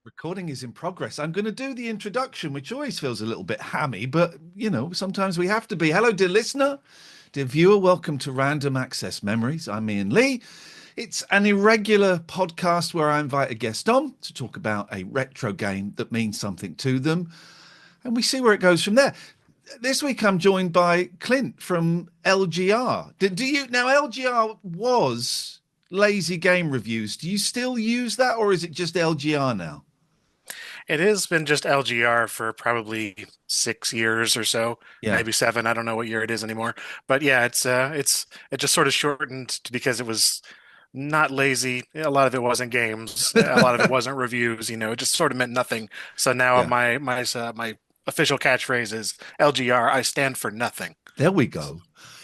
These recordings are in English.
Recording is in progress. I'm going to do the introduction, which always feels a little bit hammy, but sometimes we have to be. Hello, dear listener, dear viewer. Welcome to Random Access Memories. I'm Ian Lee. It's an irregular podcast where I invite a guest on to talk about a retro game that means something to them, and we see where it goes from there. This week, I'm joined by Clint from LGR. Do you now? LGR was Lazy Game Reviews. Do you still use that, or is it just LGR now? It has been just LGR for probably 6 years or so, Yeah. maybe seven. I don't know what year it is anymore. But yeah, it just sort of shortened because it was not lazy. A lot of it wasn't games. A lot of it wasn't reviews. It just sort of meant nothing. So now Yeah. my official catchphrase is LGR. I stand for nothing. There we go.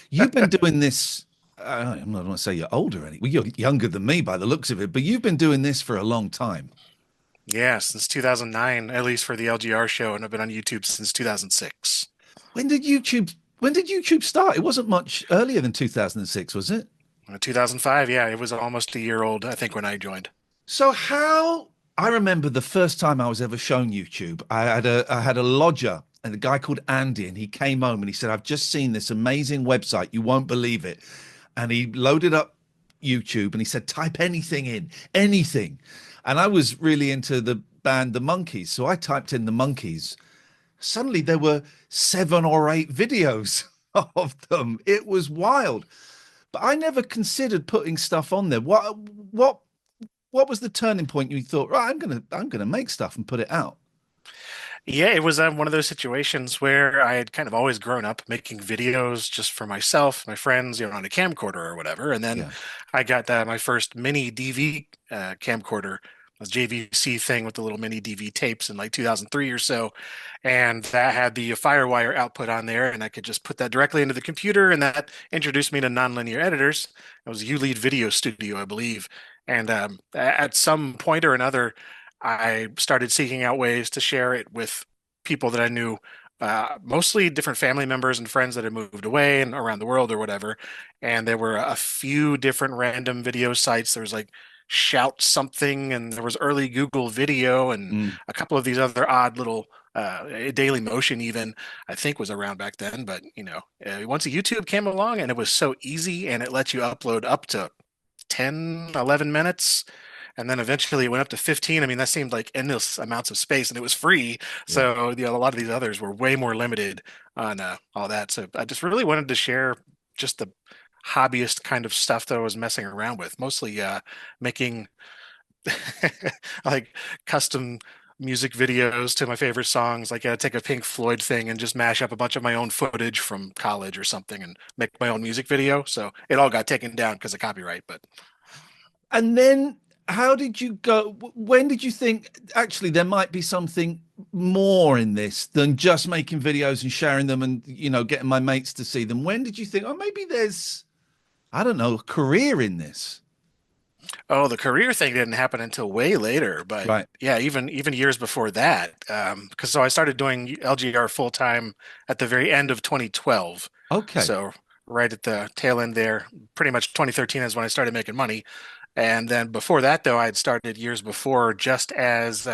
You've been doing this. I'm not going to say you're older, well, you're younger than me by the looks of it, but you've been doing this for a long time. Yeah, since 2009, at least for the LGR show, and I've been on YouTube since 2006. When did YouTube? When did YouTube start? It wasn't much earlier than 2006, was it? 2005, yeah, it was almost a year old, I think, when I joined. So how? I remember the first time I was ever shown YouTube. I had a lodger and a guy called Andy, and he came home and he said, "I've just seen this amazing website. You won't believe it." And he loaded up YouTube and he said, "Type anything in, anything." And I was really into the band The Monkees, so I typed in The Monkees. Suddenly there were 7 or 8 videos of them. It was wild. But I never considered putting stuff on there. What was the turning point you thought, right, I'm gonna make stuff and put it out? Yeah, it was one of those situations where I had kind of always grown up making videos just for myself, my friends, on a camcorder or whatever. And then Yeah. I got my first mini DV camcorder, a JVC thing with the little mini DV tapes in like 2003 or so. And that had the Firewire output on there, and I could just put that directly into the computer. And that introduced me to nonlinear editors. It was ULEAD Video Studio, I believe. And at some point or another, I started seeking out ways to share it with people that I knew, mostly different family members and friends that had moved away and around the world or whatever. And there were a few different random video sites. There was like Shout Something, and there was early Google Video, and Mm, a couple of these other odd little Daily Motion even I think was around back then. But once YouTube came along and it was so easy and it let you upload up to 10, 11 minutes. And then eventually it went up to 15. I mean, that seemed like endless amounts of space and it was free. yeah. So, a lot of these others were way more limited on all that. So I just really wanted to share just the hobbyist kind of stuff that I was messing around with, mostly making like custom music videos to my favorite songs. Like I'd take a Pink Floyd thing and just mash up a bunch of my own footage from college or something and make my own music video. So it all got taken down because of copyright, but And then how did you go? When did you think actually there might be something more in this than just making videos and sharing them and getting my mates to see them? When did you think, oh, maybe there's, I don't know, a career in this? oh, the career thing didn't happen until way later, but Right. yeah, even years before that. Because so I started doing LGR full time at the very end of 2012. Okay. So right at the tail end there, pretty much 2013 is when I started making money. And then before that, though, I had started years before just as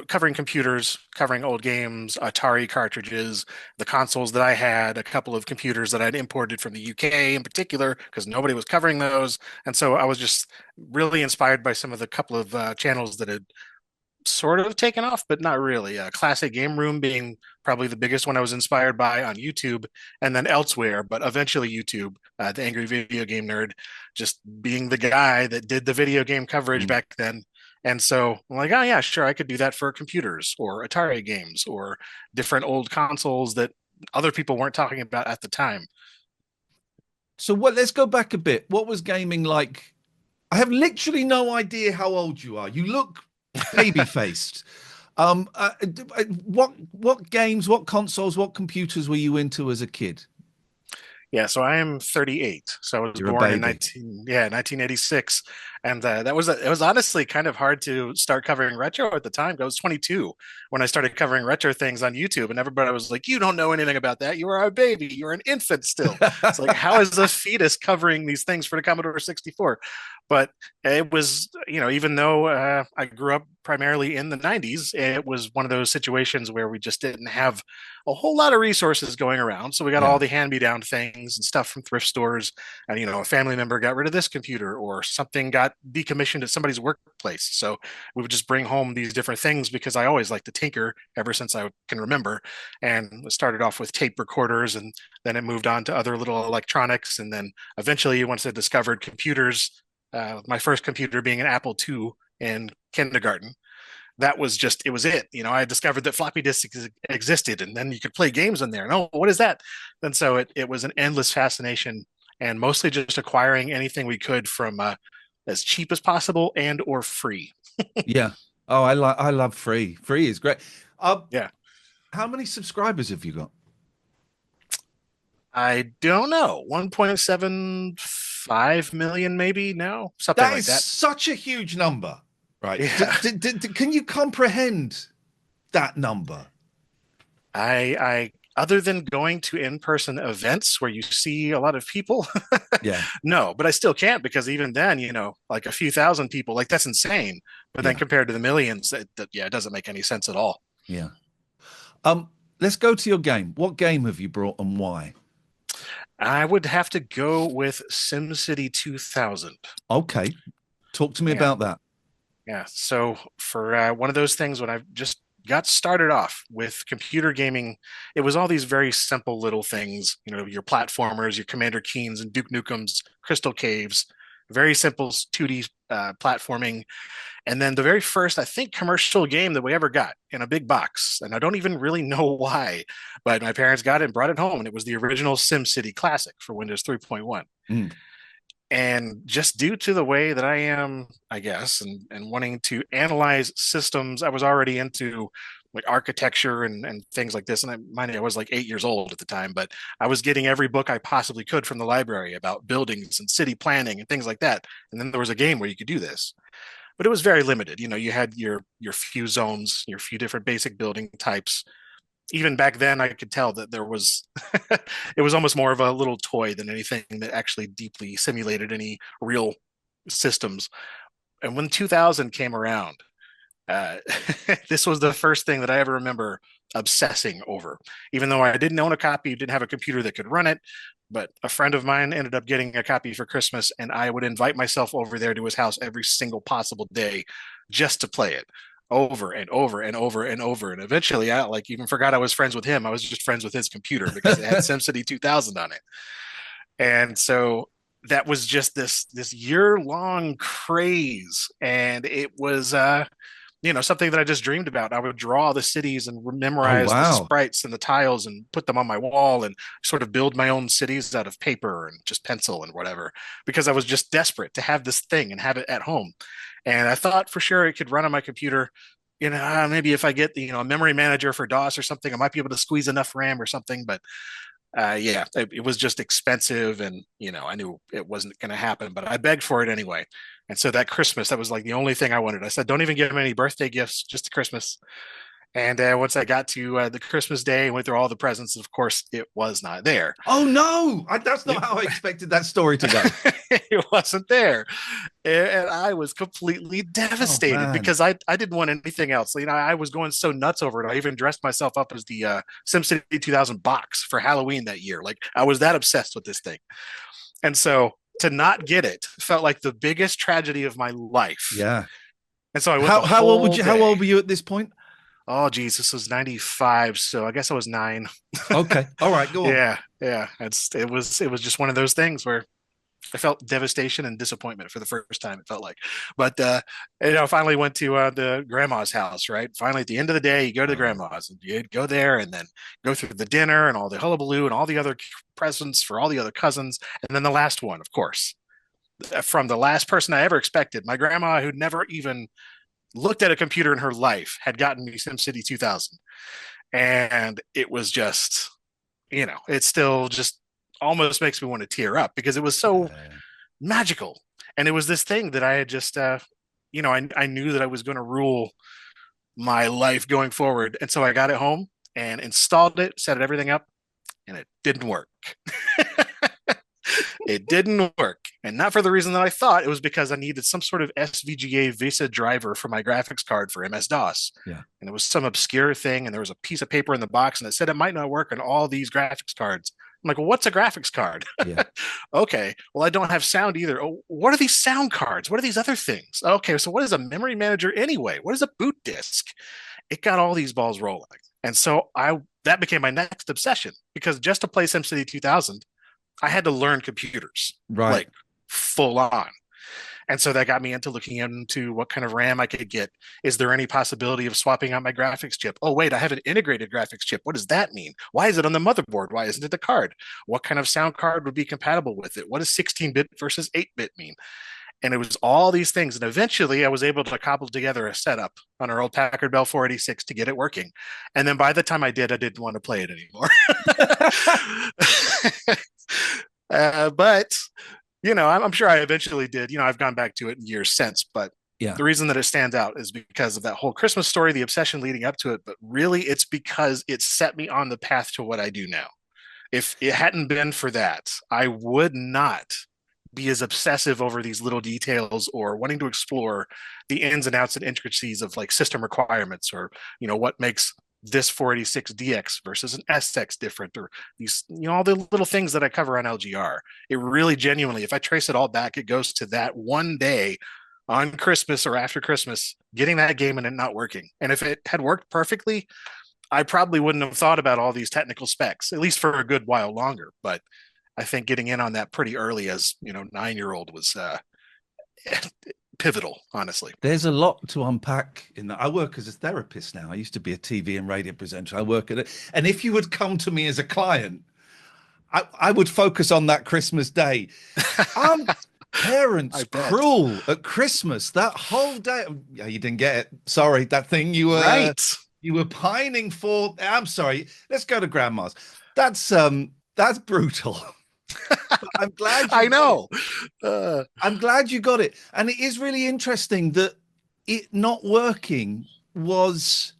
covering computers, covering old games, Atari cartridges, the consoles that I had, a couple of computers that I'd imported from the UK in particular, because nobody was covering those. And so I was just really inspired by some of the couple of channels that had sort of taken off, but not really. Classic Game Room being probably the biggest one I was inspired by on YouTube, and then elsewhere, but eventually YouTube, the Angry Video Game Nerd, just being the guy that did the video game coverage Mm. back then. And so I'm like, oh yeah, sure, I could do that for computers or Atari games or different old consoles that other people weren't talking about at the time. So let's go back a bit. What was gaming like? I have literally no idea how old you are. You look baby faced. What games, what consoles, what computers were you into as a kid? Yeah, so I am 38. So I was You're a born in baby. 1986, and it was honestly kind of hard to start covering retro at the time. I was 22 when I started covering retro things on YouTube, and everybody was like, "You don't know anything about that. You are a baby. You're an infant still." It's like, how is a fetus covering these things for the Commodore 64? But it was, even though I grew up primarily in the 90s, it was one of those situations where we just didn't have a whole lot of resources going around. So we got all Yeah. the hand-me-down things and stuff from thrift stores. And, a family member got rid of this computer or something got decommissioned at somebody's workplace. So we would just bring home these different things because I always liked to tinker ever since I can remember. And it started off with tape recorders, and then it moved on to other little electronics. And then eventually, once I discovered computers, my first computer being an Apple II in kindergarten. That was just, it was it. I discovered that floppy disks existed and then you could play games on there. And oh, what is that? And so it was an endless fascination and mostly just acquiring anything we could from as cheap as possible and or free. Yeah. Oh, I love free. Free is great. Yeah. How many subscribers have you got? I don't know, 1.75 million maybe now, something That like is that. such a huge number, right? Yeah. Can you comprehend that number? I other than going to in-person events where you see a lot of people, Yeah. no, but I still can't because even then, like a few thousand people, like that's insane. But then Yeah. compared to the millions, yeah, it doesn't make any sense at all. Yeah. Um, let's go to your game. What game have you brought and why? I would have to go with SimCity 2000. Okay. Talk to me Yeah, about that. yeah. So for one of those things when I just got started off with computer gaming, it was all these very simple little things, your platformers, your Commander Keens and Duke Nukem's, Crystal Caves, very simple 2D platforming. And then the very first, I think, commercial game that we ever got in a big box, and I don't even really know why, but my parents got it and brought it home, and it was the original SimCity Classic for Windows 3.1. Mm. And just due to the way that I am, I guess, and wanting to analyze systems, I was already into like architecture and things like this. And mind you, I was like 8 years old at the time, but I was getting every book I possibly could from the library about buildings and city planning and things like that. And then there was a game where you could do this, but it was very limited. You had your few zones, your few different basic building types. Even back then, I could tell that there was it was almost more of a little toy than anything that actually deeply simulated any real systems. And when 2000 came around, uh, this was the first thing that I ever remember obsessing over. Even though I didn't own a copy, didn't have a computer that could run it, but a friend of mine ended up getting a copy for Christmas, and I would invite myself over there to his house every single possible day just to play it over and over and over and over. And eventually, I like even forgot I was friends with him. I was just friends with his computer because it had SimCity 2000 on it. And so that was just this year long craze, and it was something that I just dreamed about. I would draw the cities and Oh, memorize the wow. sprites and the tiles and put them on my wall and sort of build my own cities out of paper and just pencil and whatever because I was just desperate to have this thing and have it at home. And I thought for sure it could run on my computer. Maybe if I get a memory manager for DOS or something, I might be able to squeeze enough RAM or something. But yeah, it was just expensive, and I knew it wasn't going to happen, but I begged for it anyway. And so that Christmas, that was like the only thing I wanted. I said, "Don't even give him any birthday gifts, just Christmas." And once I got to the Christmas day and went through all the presents, of course, it was not there. Oh no, that's not It, how I expected that story to go. it wasn't there, and I was completely Oh devastated man. because I didn't want anything else. I was going so nuts over it. I even dressed myself up as the SimCity 2000 box for Halloween that year. Like I was that obsessed with this thing, and so to not get it felt like the biggest tragedy of my life. Yeah. And so I went the How old whole how day. old were you at this point? Oh, geez, this was 95, so I guess I was 9. Okay. All right, go on. Yeah, yeah. It was just one of those things where I felt devastation and disappointment for the first time. It felt like, but finally went to the grandma's house. Right, finally at the end of the day, you go to the Oh. grandma's and you go there and then go through the dinner and all the hullabaloo and all the other presents for all the other cousins, and then the last one, of course, from the last person I ever expected, my grandma, who'd never even looked at a computer in her life, had gotten me SimCity 2000, and it was just, it still just almost makes me want to tear up because it was so Yeah. magical. And it was this thing that I had just, I knew that I was going to rule my life going forward. And so I got it home and installed it, set everything up, and it didn't work. It didn't work. And not for the reason that I thought. It was because I needed some sort of SVGA VISA driver for my graphics card for MS-DOS. Yeah. And it was some obscure thing. And there was a piece of paper in the box and it said it might not work on all these graphics cards. I'm like, well, what's a graphics card? Yeah. Okay. Well, I don't have sound either. Oh, what are these sound cards? What are these other things? Okay. So what is a memory manager anyway? What is a boot disk? It got all these balls rolling. And so that became my next obsession because just to play SimCity 2000, I had to learn computers Right. like full on. And so that got me into looking into what kind of RAM I could get. Is there any possibility of swapping out my graphics chip? Oh, wait, I have an integrated graphics chip. What does that mean? Why is it on the motherboard? Why isn't it the card? What kind of sound card would be compatible with it? What does 16-bit versus 8-bit mean? And it was all these things. And eventually I was able to cobble together a setup on our old Packard Bell 486 to get it working. And then by the time I did, I didn't want to play it anymore. But I'm sure I eventually did. I've gone back to it in years since, but Yeah. the reason that it stands out is because of that whole Christmas story, the obsession leading up to it. But really, it's because it set me on the path to what I do now. If it hadn't been for that, I would not be as obsessive over these little details or wanting to explore the ins and outs and intricacies of like system requirements or, what makes this 486DX versus an SX different or these, all the little things that I cover on LGR. It really genuinely, if I trace it all back, it goes to that one day on Christmas or after Christmas, getting that game and it not working. And if it had worked perfectly, I probably wouldn't have thought about all these technical specs, at least for a good while longer. But I think getting in on that pretty early as, 9-year-old was pivotal, honestly. There's a lot to unpack in that. I work as a therapist now. I used to be a TV and radio presenter. I work at it. And if you would come to me as a client, I would focus on that Christmas day. Um, I Parents bet. cruel at Christmas that whole day. Yeah, you didn't get it. Sorry, that thing Right. you were pining for. I'm sorry. Let's go to grandma's. That's brutal. I'm glad you I got it. know. Uh, I'm glad you got it. And it is really interesting that it not working was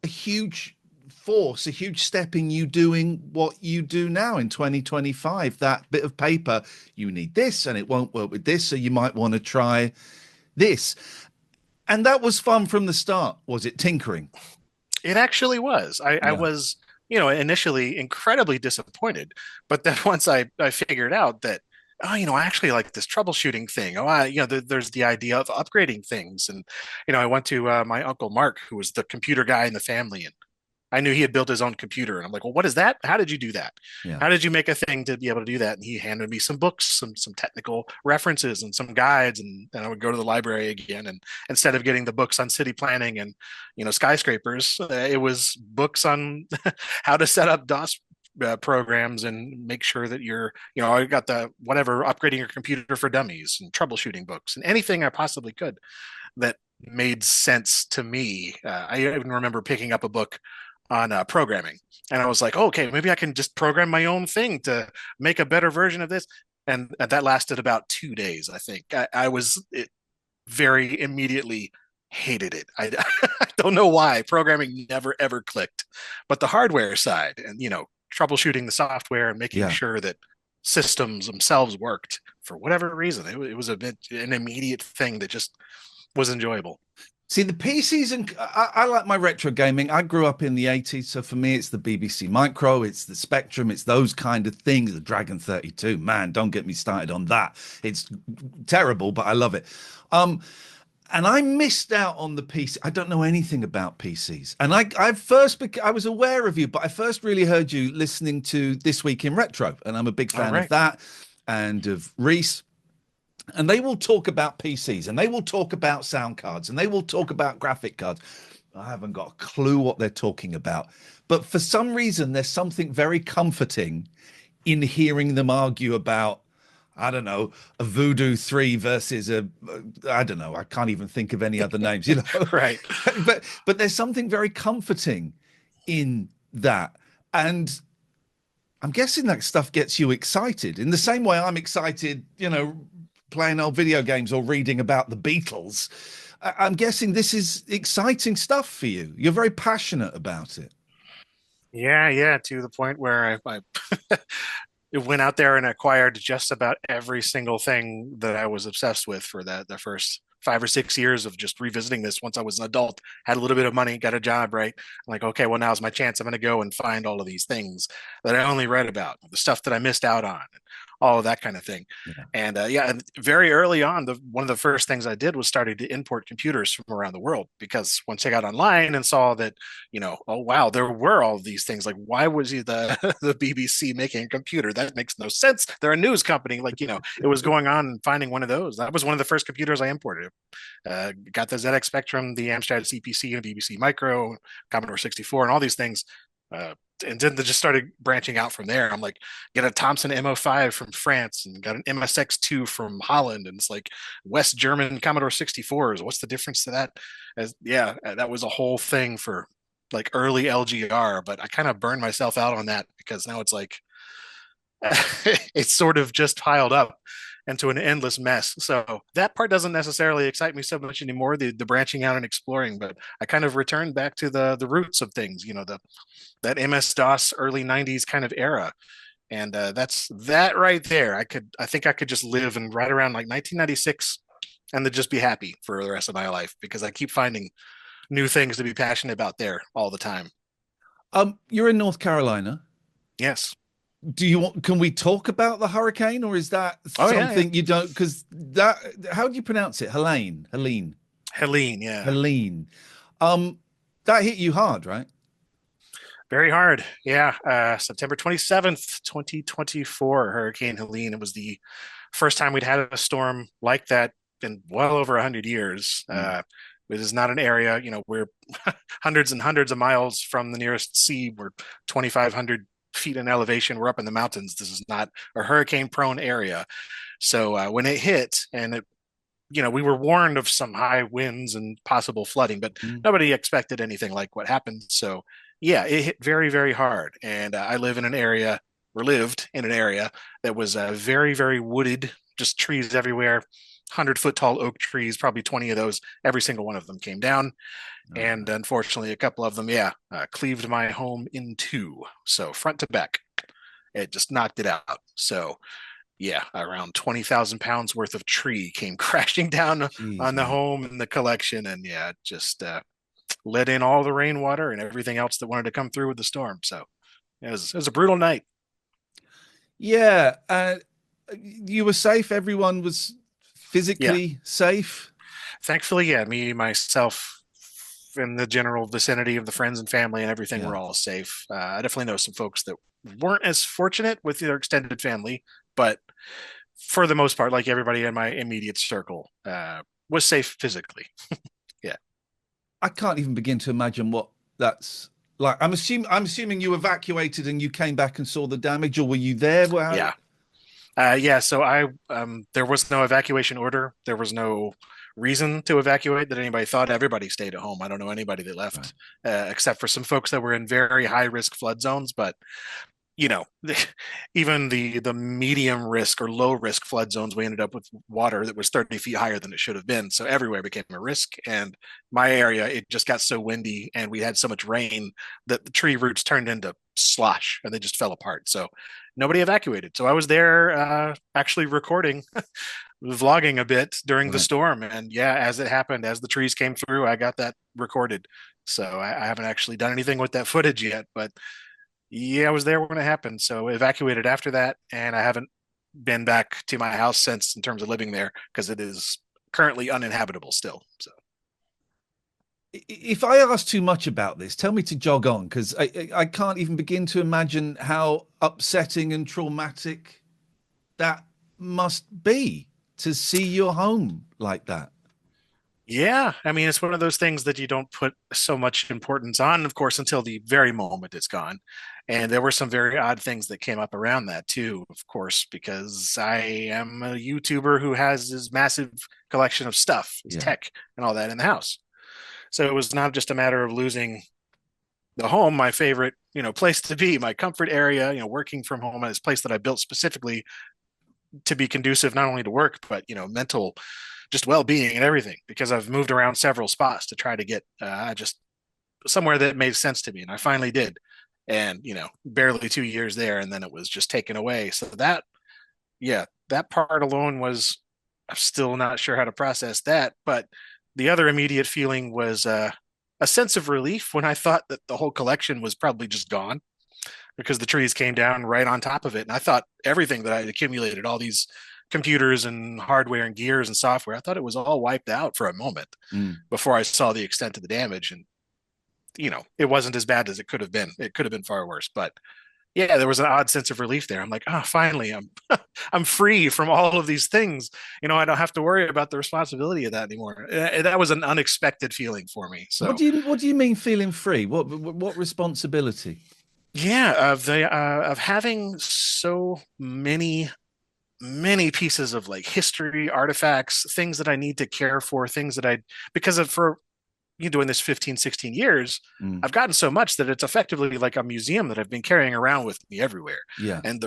a huge force, a huge step in you doing what you do now in 2025. That bit of paper, you need this and it won't work with this. So you might want to try this. And that was fun from the start, was it? Tinkering. it actually was. I Yeah. was, initially incredibly disappointed. But then once I figured out that, oh, I actually like this troubleshooting thing. Oh, there's the idea of upgrading things. And, I went to my Uncle Mark, who was the computer guy in the family. And I knew he had built his own computer. And I'm like, well, what is that? How did you do that? Yeah. How did you make a thing to be able to do that? And he handed me some books, some technical references and some guides. And then I would go to the library again. And instead of getting the books on city planning and, skyscrapers, it was books on how to set up DOS programs and make sure that I got the whatever upgrading your computer for dummies and troubleshooting books and anything I possibly could that made sense to me. I even remember picking up a book on programming. And I was like, oh, okay, maybe I can just program my own thing to make a better version of this. And that lasted about 2 days, I think. I was very immediately hated it. I don't know why. Programming never ever clicked. But the hardware side and, troubleshooting the software and making Yeah. sure that systems themselves worked for whatever reason, it was an immediate thing that just was enjoyable. See, the PCs and I like my retro gaming. I grew up in the 80s, so for me, it's the BBC Micro, it's the Spectrum, it's those kind of things. The Dragon 32, man, don't get me started on that. It's terrible, but I love it. And I missed out on the PC. I don't know anything about PCs, and I was aware of you, but I first really heard you listening to This Week in Retro, and I'm a big All fan of right. that and of Reese. And they will talk about PCs and they will talk about sound cards and they will talk about graphic cards. I haven't got a clue what they're talking about. But for some reason, there's something very comforting in hearing them argue about, I don't know, a Voodoo 3 versus I don't know, I can't even think of any other names, Right. but there's something very comforting in that. And I'm guessing that stuff gets you excited in the same way I'm excited, playing old video games or reading about the Beatles. I'm guessing this is exciting stuff for you. You're very passionate about it. Yeah, yeah, to the point where I it went out there and acquired just about every single thing that I was obsessed with for the first 5 or 6 years of just revisiting this. Once I was an adult, had a little bit of money, got a job, right? I'm like, okay, well, now's my chance. I'm going to go and find all of these things that I only read about, the stuff that I missed out on, all of that kind of thing. Yeah. And yeah, and very early on, one of the first things I did was started to import computers from around the world, because once I got online and saw that, oh wow, there were all these things. Like, why was he the the BBC making a computer? That makes no sense. They're a news company. Like, it was going on and finding one of those. That was one of the first computers I imported. Got the ZX Spectrum, the Amstrad CPC, and BBC Micro, Commodore 64, and all these things. And then they just started branching out from there. I'm like, get a Thompson MO5 from France and got an MSX2 from Holland. And it's like West German Commodore 64s. What's the difference to that? Yeah, that was a whole thing for like early LGR, but I kind of burned myself out on that because now it's like, it's sort of just piled up into an endless mess. So that part doesn't necessarily excite me so much anymore, the branching out and exploring, but I kind of returned back to the roots of things, that MS DOS early 90s kind of era. And that's that right there. I think I could just live and right around like 1996 and then just be happy for the rest of my life, because I keep finding new things to be passionate about there all the time. You're in North Carolina. Yes. Do you want, can we talk about the hurricane, or is that Oh yeah, yeah. something you don't? Because that, how do you pronounce it? Helene, yeah. Helene. Um, that hit you hard, right? Very hard. Yeah. September 27th, 2024, Hurricane Helene. It was the first time we'd had a storm like that in well over 100 years. Mm. It is not an area, we're hundreds and hundreds of miles from the nearest sea. We're 2,500 feet in elevation. We're up in the mountains. This is not a hurricane prone area. So when it hit, and we were warned of some high winds and possible flooding, but Mm. nobody expected anything like what happened. So, yeah, it hit very, very hard. And I live in an area, or lived in an area that was very, very wooded, just trees everywhere, 100-foot tall oak trees, probably 20 of those. Every single one of them came down. Oh, And unfortunately, a couple of them, yeah, cleaved my home in two. So, front to back, it just knocked it out. So, yeah, around 20,000 pounds worth of tree came crashing down jeez, on the man. home and the collection. And yeah, it just let in all the rainwater and everything else that wanted to come through with the storm. So it was a brutal night. Yeah. You were safe. Everyone was Yeah. physically safe. Thankfully, yeah, me, myself, in the general vicinity of the friends and family and everything Yeah. were all safe. I definitely know some folks that weren't as fortunate with their extended family, but for the most part, like everybody in my immediate circle, was safe physically. Yeah. I can't even begin to imagine what that's like. I'm assuming you evacuated and you came back and saw the damage, or were you there? Well, Yeah. Yeah, so there was no evacuation order. There was no reason to evacuate that anybody thought. Everybody stayed at home. I don't know anybody that right. left, except for some folks that were in very high risk flood zones. But you know, even the medium risk or low risk flood zones, we ended up with water that was 30 feet higher than it should have been. So everywhere became a risk. And my area, it just got so windy and we had so much rain that the tree roots turned into slosh and they just fell apart. So nobody evacuated. So I was there actually recording, vlogging a bit during the Right. storm. And yeah, as it happened, as the trees came through, I got that recorded. So I haven't actually done anything with that footage yet, but yeah, I was there when it happened. So evacuated after that, and I haven't been back to my house since in terms of living there because it is currently uninhabitable still. So If I ask too much about this, tell me to jog on, because I can't even begin to imagine how upsetting and traumatic that must be to see your home like that. yeah, I mean, it's one of those things that you don't put so much importance on, of course, until the very moment it's gone. And there were some very odd things that came up around that too, of course, because I am a YouTuber who has this massive collection of stuff, his Yeah. tech and all that in the house. So it was not just a matter of losing the home, my favorite, place to be, my comfort area, working from home, this place that I built specifically to be conducive not only to work, but, mental just well-being and everything, because I've moved around several spots to try to get just somewhere that made sense to me. And I finally did. and barely 2 years there, and then it was just taken away. So that, yeah, that part alone was, I'm still not sure how to process that. But the other immediate feeling was a sense of relief when I thought that the whole collection was probably just gone, because the trees came down right on top of it. And I thought everything that I had accumulated, all these computers and hardware and gears and software, I thought it was all wiped out for a moment Mm. before I saw the extent of the damage. And, it wasn't as bad as it could have been. It could have been far worse. But yeah, there was an odd sense of relief there. I'm like, oh, finally, I'm free from all of these things. I don't have to worry about the responsibility of that anymore. That was an unexpected feeling for me. So What do you mean feeling free? What responsibility? yeah, of having so many pieces of like history, artifacts, things that I need to care for, things that I, because of for you doing this 15, 16 years, Mm. I've gotten so much that it's effectively like a museum that I've been carrying around with me everywhere. Yeah. And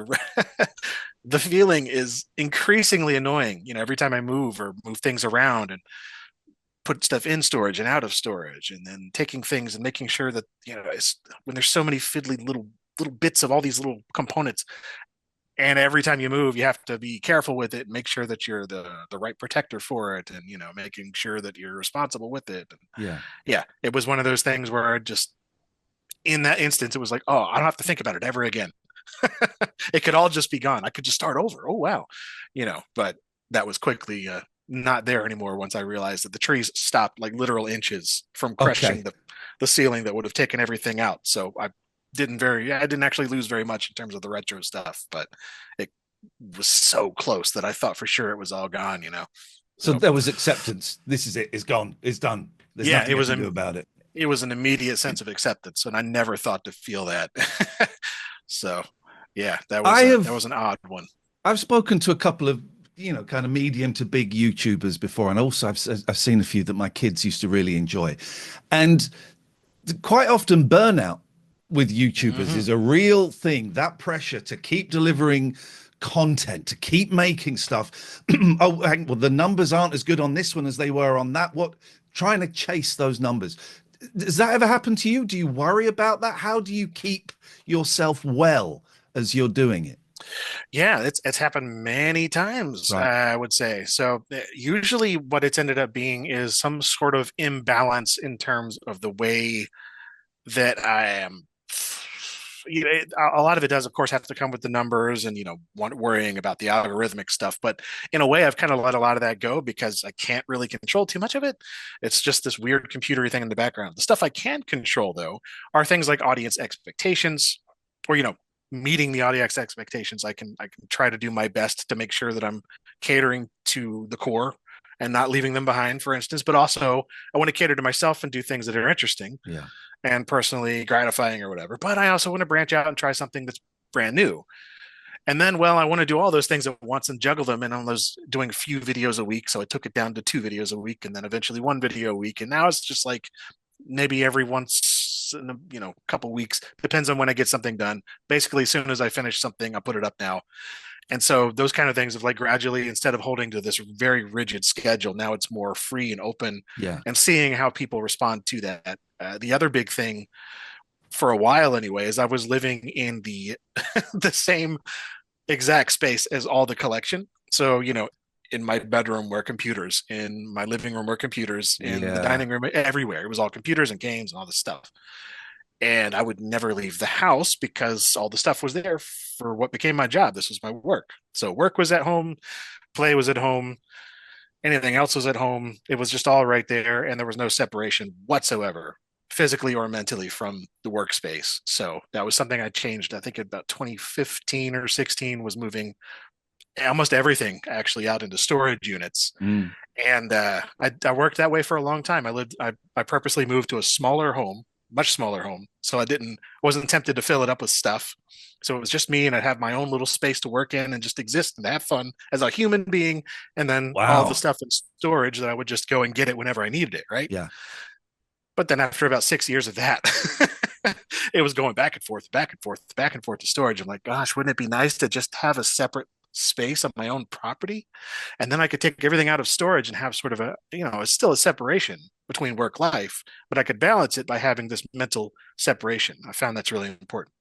the feeling is increasingly annoying, every time I move or move things around and put stuff in storage and out of storage, and then taking things and making sure that, when there's so many fiddly little bits of all these little components, and every time you move you have to be careful with it and make sure that you're the right protector for it, and making sure that you're responsible with it. And Yeah. yeah, it was one of those things where I just, in that instance, it was like, oh, I don't have to think about it ever again. It could all just be gone. I could just start over. Oh wow, but that was quickly not there anymore once I realized that the trees stopped like literal inches from crushing Okay. the ceiling that would have taken everything out. So I didn't actually lose very much in terms of the retro stuff, but it was so close that I thought for sure it was all gone. So So there was acceptance. This is it. It's gone. It's done. There's yeah, nothing I can do about it. it was an immediate sense of acceptance, and I never thought to feel that. So yeah, I that have was an odd one. I've spoken to a couple of kind of medium to big YouTubers before, and also I've seen a few that my kids used to really enjoy, and quite often burnout with YouTubers Hmm. is a real thing. That pressure to keep delivering content, to keep making stuff. Oh, well, the numbers aren't as good on this one as they were on that. What trying to chase those numbers. Does that ever happen to you? Do you worry about that? How do you keep yourself well as you're doing it? Yeah, it's happened many times, Right. I would say. So usually, what it's ended up being is some sort of imbalance in terms of the way that I am. A lot of it does, of course, have to come with the numbers and worrying about the algorithmic stuff. But in a way, I've kind of let a lot of that go because I can't really control too much of it. It's just this weird computery thing in the background. The stuff I can control, though, are things like audience expectations, or meeting the audience expectations. I can try to do my best to make sure that I'm catering to the core and not leaving them behind, for instance. But also, I want to cater to myself and do things that are interesting Yeah. and personally gratifying or whatever. But I also want to branch out and try something that's brand new. And then, well, I want to do all those things at once and juggle them. And I was doing a few videos a week. So I took it down to 2 videos a week, and then eventually one video a week. And now it's just like maybe every once in a couple weeks, depends on when I get something done. Basically, as soon as I finish something, I put it up now. And so those kind of things have like gradually, instead of holding to this very rigid schedule, now it's more free and open, Yeah. and seeing how people respond to that. The other big thing for a while anyway is I was living in the the same exact space as all the collection. So, in my bedroom were computers, in my living room were computers, in the Yeah. dining room, everywhere. It was all computers and games and all this stuff. And I would never leave the house because all the stuff was there for what became my job. This was my work. So work was at home, play was at home, anything else was at home. It was just all right there, and there was no separation whatsoever, physically or mentally, from the workspace. So that was something I changed. I think about 2015 or 16 was moving almost everything actually out into storage units. Mm. And I worked that way for a long time. I purposely moved to a smaller home, much smaller home, so wasn't tempted to fill it up with stuff. So it was just me, and I'd have my own little space to work in and just exist and have fun as a human being. And then all the Wow. stuff in storage that I would just go and get it whenever I needed it, right? Yeah. But then after about 6 years of that, it was going back and forth, back and forth, back and forth to storage. I'm like, gosh, wouldn't it be nice to just have a separate space on my own property? And then I could take everything out of storage and have sort of it's still a separation, between work life, but I could balance it by having this mental separation. I found that's really important.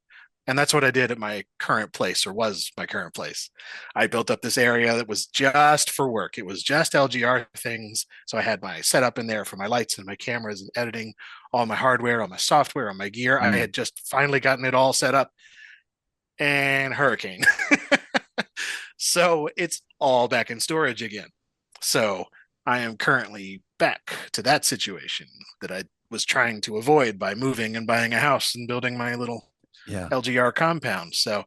And that's what I did at my current place, or was my current place. I built up this area that was just for work. It was just LGR things. So I had my setup in there for my lights and my cameras and editing, all my hardware, all my software, all my gear. I Mm, had just finally gotten it all set up, and hurricane. So it's all back in storage again. So I am currently back to that situation that I was trying to avoid by moving and buying a house and building my little yeah. LGR compound. So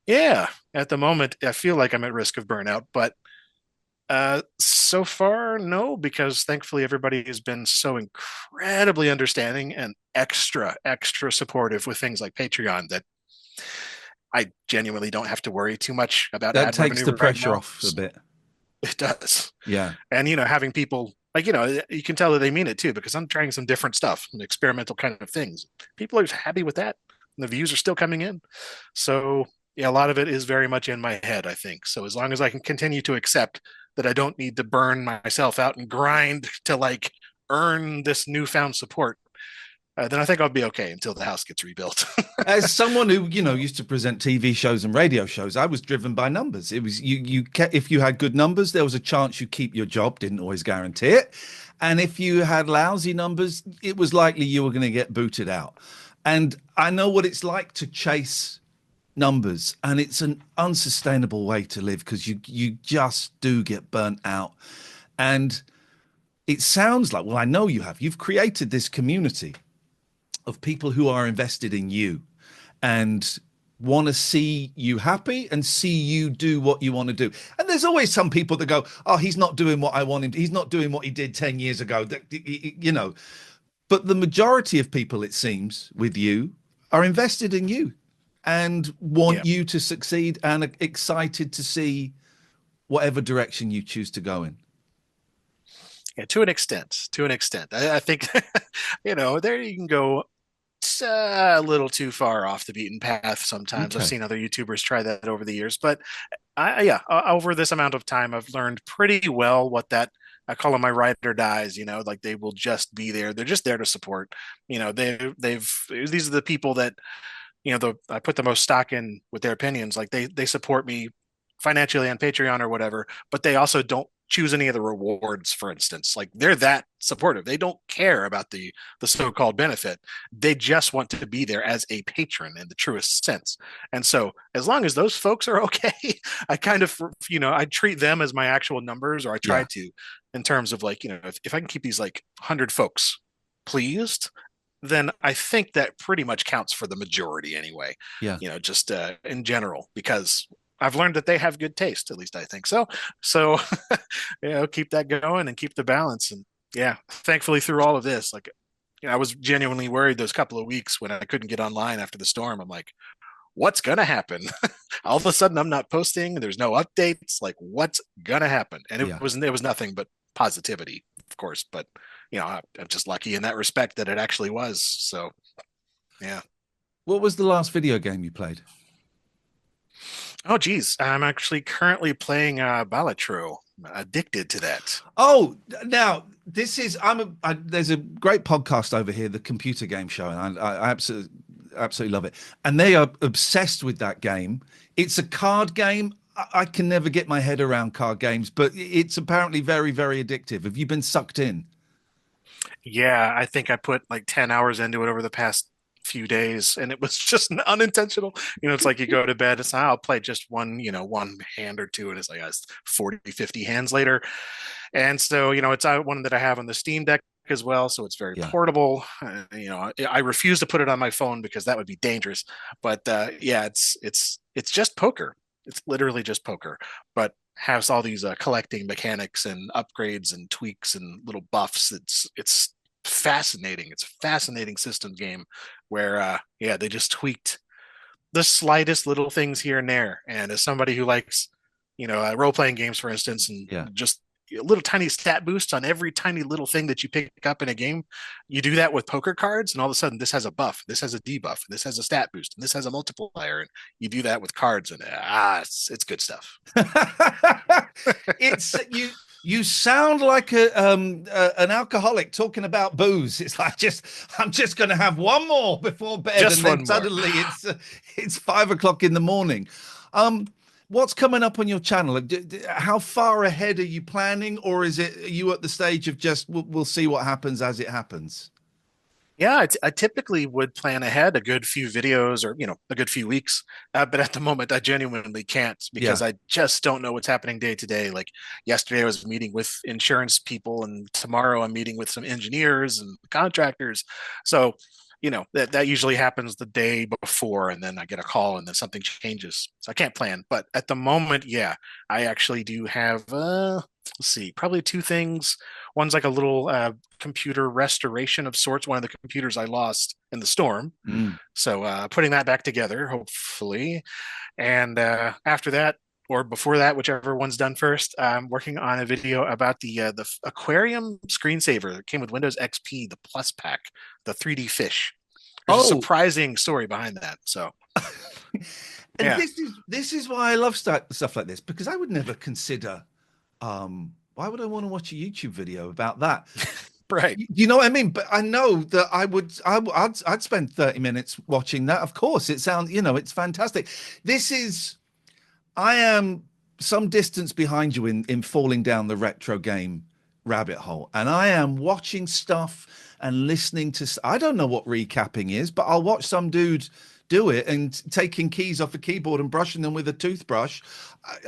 yeah, at the moment, I feel like I'm at risk of burnout, but so far, no, because thankfully everybody has been so incredibly understanding and extra supportive with things like Patreon that I genuinely don't have to worry too much about That ad takes revenue the right pressure now. off a bit. It does. Yeah. And, having people like, you can tell that they mean it too, because I'm trying some different stuff and experimental kind of things. People are happy with that. And the views are still coming in. So, yeah, a lot of it is very much in my head, I think. So, as long as I can continue to accept that I don't need to burn myself out and grind to like earn this newfound support, then I think I'll be okay until the house gets rebuilt. As someone who, used to present TV shows and radio shows, I was driven by numbers. It was if you had good numbers, there was a chance you keep your job, didn't always guarantee it. And if you had lousy numbers, it was likely you were going to get booted out. And I know what it's like to chase numbers, and it's an unsustainable way to live because you just do get burnt out. And it sounds like, well, I know you have. You've created this community of people who are invested in you and want to see you happy and see you do what you want to do. And there's always some people that go, "Oh, he's not doing what I want him. He's not doing what he did 10 years ago." But the majority of people, it seems, with you are invested in you and Yeah. want you to succeed and are excited to see whatever direction you choose to go in. Yeah, to an extent. To an extent. I think, there you can go a little too far off the beaten path sometimes. I've Okay. seen other YouTubers try that over the years, but over this amount of time, I've learned pretty well what that I call them my ride or dies. Like they will just be there. They're just there to support. These are the people that I put the most stock in with their opinions. Like they support me financially on Patreon or whatever, but they also don't choose any of the rewards, for instance. Like they're that supportive. They don't care about the so-called benefit. They just want to be there as a patron in the truest sense. And so as long as those folks are okay, I kind of I treat them as my actual numbers, or I try Yeah. to, in terms of like, if I can keep these like 100 folks pleased, then I think that pretty much counts for the majority anyway, Yeah. just in general, because I've learned that they have good taste, at least I think so. So, keep that going and keep the balance. And yeah, thankfully through all of this, like, I was genuinely worried those couple of weeks when I couldn't get online after the storm. I'm like, what's going to happen? All of a sudden I'm not posting. There's no updates. Like what's going to happen? And Yeah. it was nothing but positivity, of course, but I'm just lucky in that respect that it actually was. So, yeah. What was the last video game you played? Oh, geez. I'm actually currently playing Balatro. Addicted to that. Oh, now this is there's a great podcast over here, the Computer Game Show, and I absolutely love it. And they are obsessed with that game. It's a card game. I can never get my head around card games, but it's apparently very, very addictive. Have you been sucked in? Yeah, I think I put like 10 hours into it over the past few days, and it was just unintentional. It's like you go to bed, it's like, I'll play just one hand or two, and it's like 40, 50 hands later. And so, it's one that I have on the Steam Deck as well, so it's very Yeah, portable. I refuse to put it on my phone because that would be dangerous. But yeah, it's just poker. It's literally just poker, but has all these collecting mechanics and upgrades and tweaks and little buffs. It's fascinating. It's a fascinating system game where yeah, they just tweaked the slightest little things here and there. And as somebody who likes, role playing games, for instance, and yeah. just little tiny stat boosts on every tiny little thing that you pick up in a game, you do that with poker cards, and all of a sudden, this has a buff, this has a debuff, this has a stat boost, and this has a multiplier, and you do that with cards, and it's good stuff. It's you. You sound like an alcoholic talking about booze. It's like I'm just going to have one more before bed, Just and then one more. suddenly it's 5 o'clock in the morning. Um, what's coming up on your channel? How far ahead are you planning, or are you at the stage of just we'll see what happens as it happens? Yeah, I typically would plan ahead a good few videos or, a good few weeks. But at the moment, I genuinely can't Yeah. because I just don't know what's happening day to day. Like yesterday, I was meeting with insurance people, and tomorrow I'm meeting with some engineers and contractors. So, that usually happens the day before, and then I get a call and then something changes. So I can't plan. But at the moment, yeah, I actually do have, let's see, probably two things. One's like a little computer restoration of sorts, one of the computers I lost in the storm. Mm. So putting that back together, hopefully. And after that, or before that, whichever one's done first, I'm working on a video about the aquarium screensaver that came with Windows XP, the Plus pack, the 3D fish. There's a Oh, surprising story behind that. So and yeah, this is why I love stuff like this, because I would never consider. Why would I want to watch a YouTube video about that? right. You know what I mean? But I know that I'd spend 30 minutes watching that. Of course, it sounds, it's fantastic. This is, I am some distance behind you in falling down the retro game rabbit hole, and I am watching stuff and listening to. I don't know what recapping is, but I'll watch some dude do it and taking keys off a keyboard and brushing them with a toothbrush.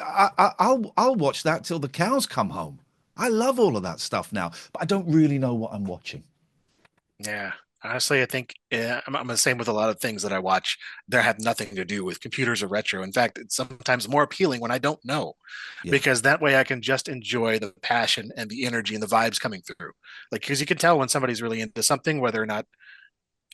I'll watch that till the cows come home. I love all of that stuff now, but I don't really know what I'm watching. Yeah. Honestly, I think I'm the same with a lot of things that I watch. They have nothing to do with computers or retro. In fact, it's sometimes more appealing when I don't know, Yeah. because that way I can just enjoy the passion and the energy and the vibes coming through. Like, because you can tell when somebody's really into something, whether or not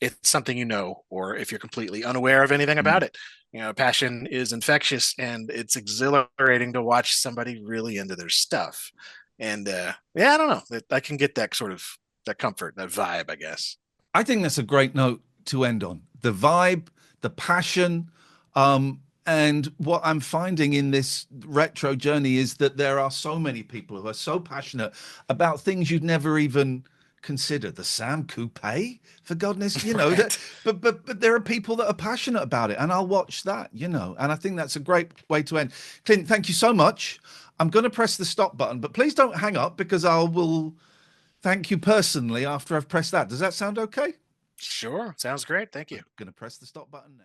it's something or if you're completely unaware of anything about Mm. it. Passion is infectious, and it's exhilarating to watch somebody really into their stuff. And yeah, I don't know. I can get that sort of that comfort, that vibe, I guess. I think that's a great note to end on. The vibe, the passion, and what I'm finding in this retro journey is that there are so many people who are so passionate about things you'd never even consider. The Sam Coupe, for goodness, that. Right. But there are people that are passionate about it, and I'll watch that. And I think that's a great way to end. Clint, thank you so much. I'm going to press the stop button, but please don't hang up, because I will thank you personally after I've pressed that. Does that sound okay? Sure. Sounds great. Thank you. I'm going to press the stop button now.